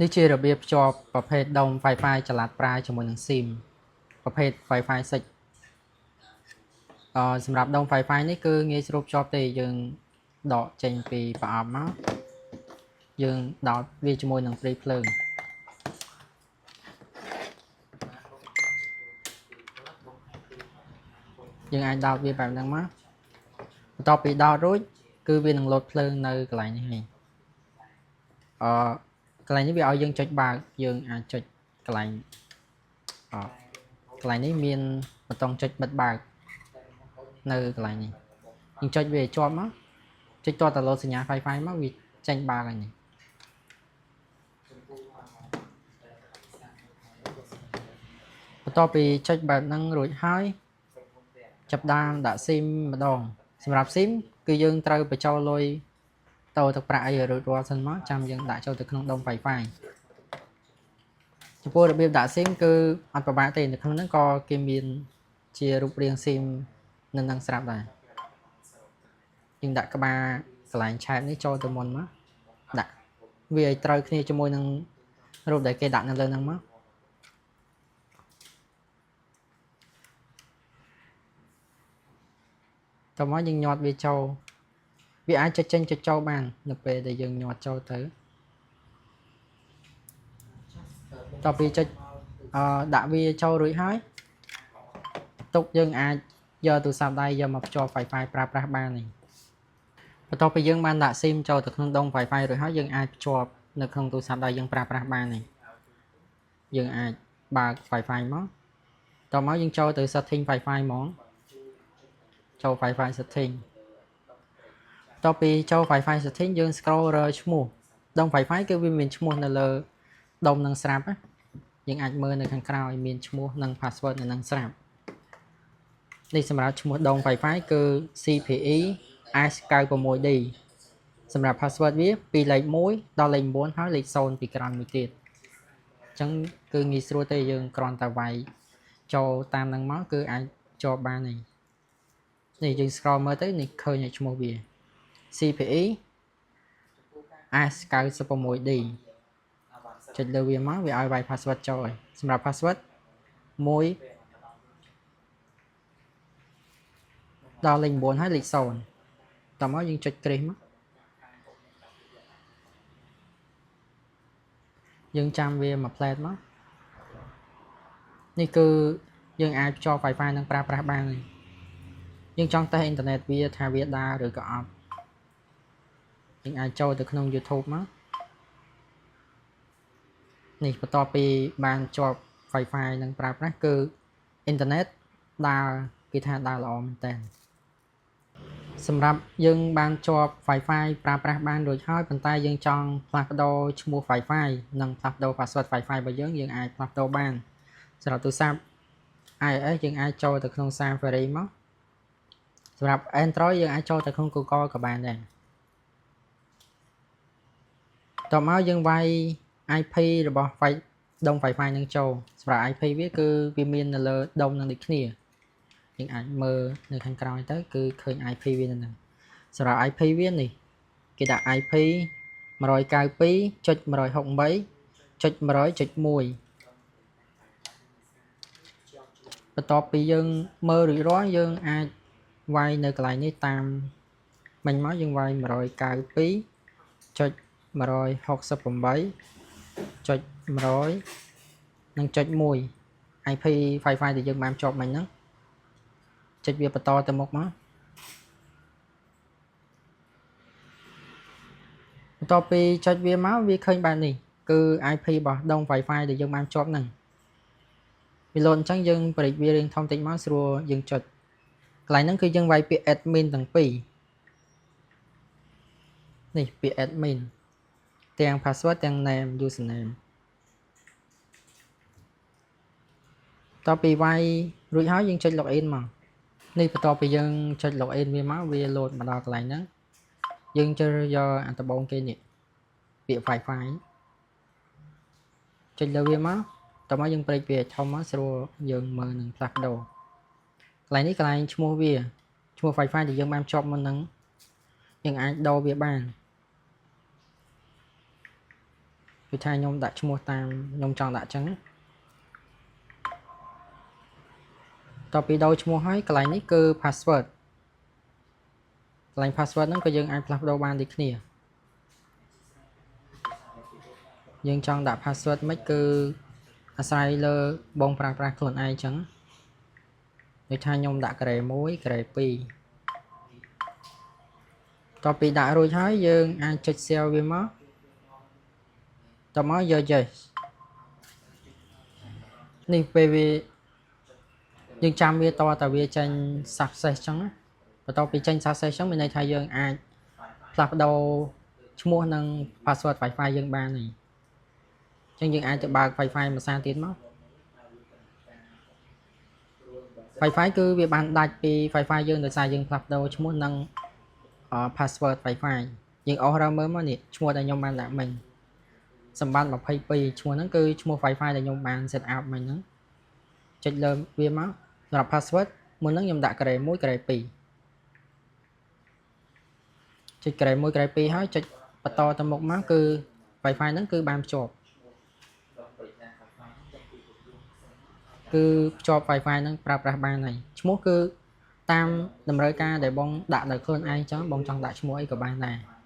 នេះជារបៀបភ្ជាប់ប្រភេទដុំ Wi-Fi ចល័តប្រើជាមួយនឹង SIM ប្រភេទ Wi-Fi 6សម្រាប់ដុំ Wi-Fi នេះគឺងាយស្រួលភ្ជាប់ទេយើងដកចេញពីប្រអប់មកយើងដោតវាជាមួយនឹងព្រីភ្លើងយើងអាចដោតវាបែបហ្នឹងមកបន្ទាប់ពីដោតរួចគឺវានឹងលោតភ្លើងនៅកន្លែងនេះឯងកន្លែងនេះវាឲ្យយើងចុចបើកយើងអាចចុចកន្លែងកន្លែងនេះមានប៊ូតុងចុចបិទបើកនៅកន្លែងនេះយើងចុចវាជាប់មកចុចតទៅលោតសញ្ញា Wi-Fi មកវាចេញបើកហើយនេះបន្ទាប់ពីចុចបែបហ្នឹងរួចហើយចាប់ដើមដាក់ SIM ម្ដងសម្រាប់ SIM គឺយើងត្រូវបញ្ចូលលុយតទៅប្រាក់អីរួចរាល់សិនមកចាំយើងដាក់ចូលទៅក្នុងដុំ Wi-Fi ចំពោះរបៀបដាក់ SIM គឺអត់ពិបាកទេនៅក្នុងហ្នឹងក៏គេមានជារូបរាង SIM នៅនឹងស្រាប់ដែរយើងដាក់ក្បាលកន្លែងឆែបនេះចូលទៅមុនមកដាក់វាឲ្យត្រូវគ្នាជាមួយនឹងរូបដែលគេដាក់នៅលើហ្នឹងមកតោះមកយើងញាត់វាចូលវាអាចចុចចេញចុចចូលបាននៅពេលដែលយើងញាត់ចូលទៅតទៅពីចុចដាក់វាចូលរួចហើយទុកយើងអាចយកទូរស័ព្ទដៃយកមកភ្ជាប់ Wi-Fi ប្រើប្រាស់បាននេះបន្ទាប់ពីយើងបានដាក់ SIM ចូលទៅក្នុងដុំ Wi-Fi រួចហើយយើងអាចភ្ជាប់នៅក្នុងទូរស័ព្ទដៃយើងប្រើប្រាស់បាននេះយើងអាចបើក Wi-Fi មកតមកយើងចូលទៅ setting Wi-Fi ហ្មងចូល Wi-Fi setting តទៅពីចូល Wi-Fi setting យើង scroll រើឈ្មោះដុំ Wi-Fi គឺវាមានឈ្មោះនៅលើដុំនឹងស្រាប់យើងអាចមើលនៅខាងក្រោយមានឈ្មោះនិង password នៅនឹងស្រាប់នេះសម្រាប់ឈ្មោះដុំ Wi-Fi គឺ CPE S96D សម្រាប់ password វាពីលេខ1ដល់លេខ9ហើយលេខ0ពីក្រោយមួយទៀតអញ្ចឹងគឺងាយស្រួលទេយើងគ្រាន់តែវាយចូលតាមនឹងមកគឺអាចជាប់បាននេះយើង scroll មើលទៅនេះឃើញឈ្មោះវា CPE S96D ចុចលើវាមកវាឲ្យវាយ password ចូលហើយសម្រាប់ password 1ដល់លេខ9ហើយលេខ0តមកយើងចុចគ្រីសមកយើងចាំវាមួយផ្លែតមកនេះគឺយើងអាចភ្ជាប់ Wi-Fi នឹងប្រើប្រាស់បានយើងចង់តេស្តអ៊ីនធឺណិតវាថាវាដើរឬក៏អត់យើងអាចចូលទៅក្នុង YouTube មកនេះបន្ទាប់ពីបានជាប់ Wi-Fi នឹងប្រើប្រាស់គឺអ៊ីនធឺណិតដើរគេថាដើរល្អមែនតើសម្រាប់យើងបានជាប់ Wi-Fi ប្រើប្រាស់បានរួចហើយប៉ុន្តែយើងចង់ផ្លាស់ប្ដូរឈ្មោះ Wi-Fi និងផ្លាស់ប្ដូរ password Wi-Fi របស់យើងអាចផ្លាស់ប្ដូរបានសម្រាប់ទូរស័ព្ទ iOS យើងអាចចូលទៅក្នុង Safari មកសម្រាប់ Android យើងអាចចូលទៅក្នុង Google ក៏បានដែរតោះមកយើងវាយ IP របស់ដុំ Wi-Fi នឹងចូលសម្រាប់ IP វាគឺវាមាននៅលើដុំនឹងដូចគ្នាយើងអាចមើលនៅខាងក្រោយទៅគឺឃើញ IP វានៅហ្នឹងសម្រាប់ IP វានេះគេដាក់ IP 192.168.100.1បន្ទាប់ពីយើងមើលរួចរាល់យើងអាចវាយនៅកន្លែងនេះតាមមិញមកយើងវាយ 192.168.100 និងចុច1 IP Wi-Fi ដែលយើងបានជាប់មិញហ្នឹងចុចវាបន្តទៅមុខមកបន្ទាប់ពីចុចវាមកវាឃើញបែបនេះគឺ IP របស់ដុំ Wi-Fi ដែលយើងបានជាប់ហ្នឹងវាលោតអញ្ចឹងយើងបរិចវារៀងធំតិចមកស្រួលយើងចុចកន្លែងហ្នឹងគឺយើងវាយពាក្យ admin ទាំងពីរនេះពាក្យ admin ទាំង password ទាំង name username តទៅពីវាយរួចហើយយើងចុច login មកនេះបន្ទាប់ពីយើងចុច login វាមកវាលោតមកដល់កន្លែងហ្នឹងយើងជ្រើសយកអាត្បូងគេនេះពាក្យ Wi-Fi ចុចលើវាមកតមកយើងព្រិចវាធំមកស្រួលយើងមើលនឹងផ្លាស់ប្ដូរកន្លែងនេះកន្លែងឈ្មោះវាឈ្មោះ Wi-Fi ដែលយើងបានភ្ជាប់មុនហ្នឹងយើងអាចដូរវាបាន ដូចថាខ្ញុំដាក់ឈ្មោះតាមខ្ញុំចង់ដាក់អញ្ចឹងតទៅពីដូរឈ្មោះហើយកន្លែងនេះគឺ password កន្លែង password ហ្នឹងក៏យើងអាចផ្លាស់ប្ដូរបានដូចគ្នាយើងចង់ដាក់ password មិនគឺអាស្រ័យលើបងប្រើប្រាស់ខ្លួនឯងអញ្ចឹងដូចថាខ្ញុំដាក់ការ៉េ1ការ៉េ2តទៅពីដាក់រួចហើយយើងអាចចុច save វាមកតមកយក yes នេះពេលវាយើងចាំវាតតែវាចេញ success អញ្ចឹងបន្ទាប់ពីចេញ success អញ្ចឹងមានន័យថាយើងអាចផ្លាស់ប្ដូរឈ្មោះនិង password Wi-Fi យើងបានហើយអញ្ចឹងយើងអាចទៅបើក Wi-Fi មួយសារទៀតមក Wi-Fi គឺវាបានដាច់ពី Wi-Fi យើងដោយសារយើងផ្លាស់ប្ដូរឈ្មោះនិង password Wi-Fi យើងអស់រើមើលមកនេះឈ្មោះដែលខ្ញុំបានដាក់មិញសម្បត្តិ22ឈ្មោះហ្នឹងគឺឈ្មោះ Wi-Fi ដែលខ្ញុំបាន set up មិញហ្នឹងចុចលើវាមកសម្រាប់ password មុនហ្នឹងខ្ញុំដាក់ការ៉េ1ការ៉េ2ចុចការ៉េ1ការ៉េ2ហើយចុចបន្តទៅមុខមកគឺ Wi-Fi ហ្នឹងគឺបានភ្ជាប់គឺភ្ជាប់ Wi-Fi ហ្នឹងប្រើប្រាស់បានហើយឈ្មោះគឺតាមតម្រូវការដែលបងដាក់នៅខ្លួនឯងចឹងបងចង់ដាក់ឈ្មោះអីក៏បានដែរ